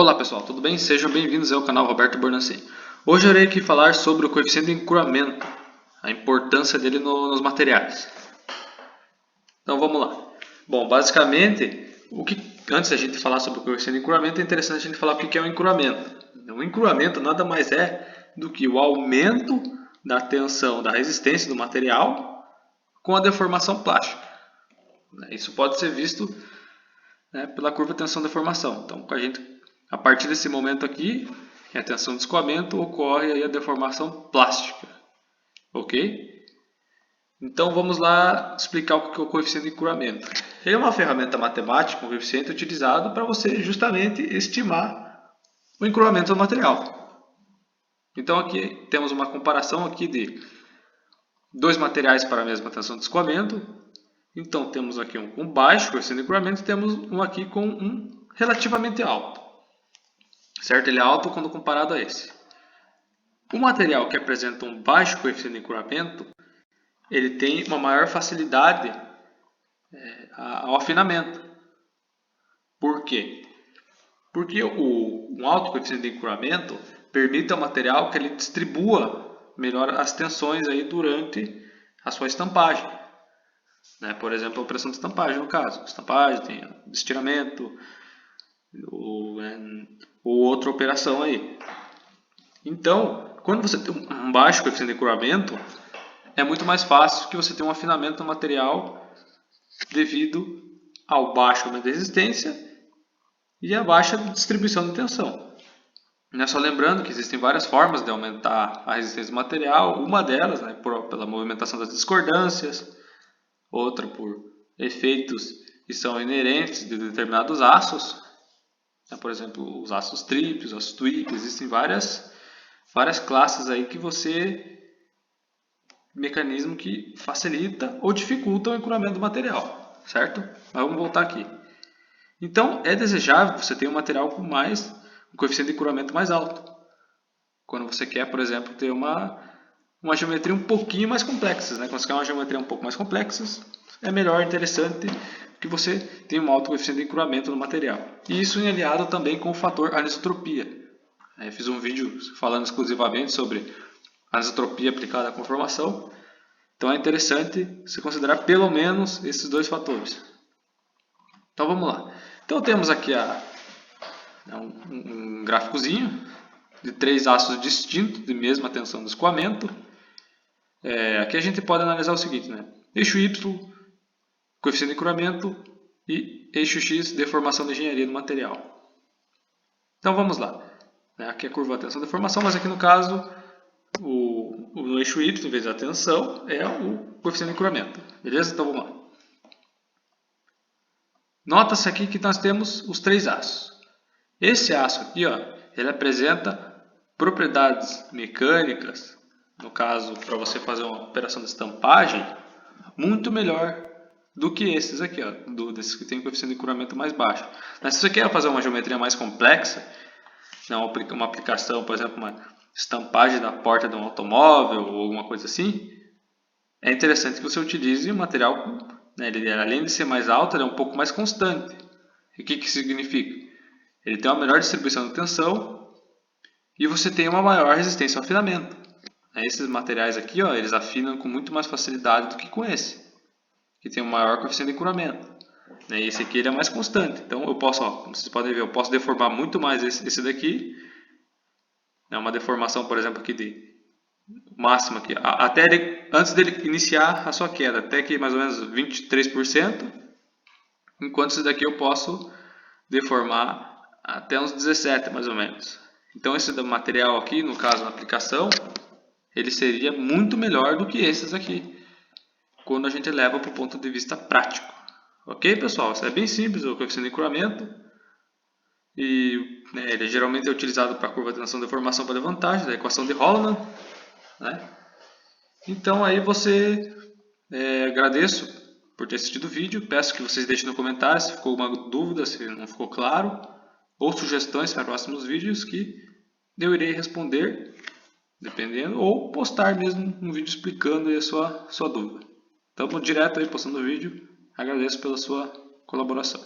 Olá pessoal, tudo bem? Sejam bem-vindos ao canal Roberto Bornacin. Hoje eu irei aqui falar sobre o coeficiente de encurramento, a importância dele nos materiais. Então vamos lá. Bom, basicamente, antes da gente falar sobre o coeficiente de encurramento, é interessante a gente falar o que é um encurramento. O encurramento nada mais é do que o aumento da tensão, da resistência do material com a deformação plástica. Isso pode ser visto pela curva tensão-deformação. Então, a partir desse momento aqui, que é a tensão de escoamento, ocorre aí a deformação plástica. Ok? Então vamos lá explicar o que é o coeficiente de encurramento. Ele é uma ferramenta matemática, um coeficiente utilizado para você justamente estimar o encurramento do material. Então aqui temos uma comparação aqui de dois materiais para a mesma tensão de escoamento. Então temos aqui um com baixo coeficiente de encurramento e temos um aqui com um relativamente alto. Certo? Ele é alto quando comparado a esse. O material que apresenta um baixo coeficiente de encurramento, ele tem uma maior facilidade ao afinamento. Por quê? Porque um alto coeficiente de encurramento permite ao material que ele distribua melhor as tensões aí durante a sua estampagem. Por exemplo, a operação de estampagem, no caso. Estampagem, tem estiramento, ou outra operação aí. Então, quando você tem um baixo coeficiente de encurramento, é muito mais fácil que você tenha um afinamento no material devido ao baixo aumento de resistência e a baixa distribuição de tensão. Só lembrando que existem várias formas de aumentar a resistência do material, uma delas pela movimentação das discordâncias, outra por efeitos que são inerentes de determinados aços, por exemplo, os aços tríplicos, os aços twigs, existem várias classes aí mecanismo que facilita ou dificulta o encurramento do material, certo? Mas vamos voltar aqui. Então, é desejável que você tenha um material com um coeficiente de encurramento mais alto. Quando você quer, por exemplo, ter uma geometria um pouquinho mais complexa. Quando você quer uma geometria um pouco mais complexa, é melhor, interessante que você tenha um alto coeficiente de encurramento no material. E isso é aliado também com o fator anisotropia. Eu fiz um vídeo falando exclusivamente sobre anisotropia aplicada à conformação. Então é interessante você considerar pelo menos esses dois fatores. Então vamos lá. Então temos aqui um gráficozinho de três aços distintos de mesma tensão do escoamento. Aqui a gente pode analisar o seguinte, eixo Y, coeficiente de encurramento, e eixo X, deformação de engenharia do material. Então vamos lá. Aqui é a curva da tensão de deformação, mas aqui no caso no eixo Y, em vez da tensão, é o coeficiente de encurramento. Beleza? Então vamos lá. Nota-se aqui que nós temos os três aços. Esse aço aqui, ele apresenta propriedades mecânicas, no caso, para você fazer uma operação de estampagem, muito melhor do que esses aqui, desses que tem coeficiente de encurramento mais baixo. Mas se você quer fazer uma geometria mais complexa, uma aplicação, por exemplo, uma estampagem da porta de um automóvel ou alguma coisa assim, é interessante que você utilize um material, ele, além de ser mais alto, ele é um pouco mais constante. E o que significa? Ele tem uma melhor distribuição de tensão e você tem uma maior resistência ao afinamento. Esses materiais aqui, eles afinam com muito mais facilidade do que com esse, que tem um maior coeficiente de encurramento. E esse aqui ele é mais constante. Então eu posso, como vocês podem ver, eu posso deformar muito mais esse daqui. É uma deformação, por exemplo, aqui de máxima aqui, antes dele iniciar a sua queda, até que mais ou menos 23%, enquanto esse daqui eu posso deformar até uns 17 mais ou menos. Então esse material aqui, no caso na aplicação, ele seria muito melhor do que esses aqui, quando a gente leva para o ponto de vista prático. Ok, pessoal? Isso é bem simples, o coeficiente de encurramento. E ele geralmente é utilizado para a curva de tensão de deformação para vantagem, da equação de Holland. Então aí agradeço por ter assistido o vídeo, peço que vocês deixem no comentário se ficou alguma dúvida, se não ficou claro, ou sugestões para próximos vídeos que eu irei responder, dependendo, ou postar mesmo um vídeo explicando aí a sua dúvida. Estamos direto aí postando o vídeo, agradeço pela sua colaboração.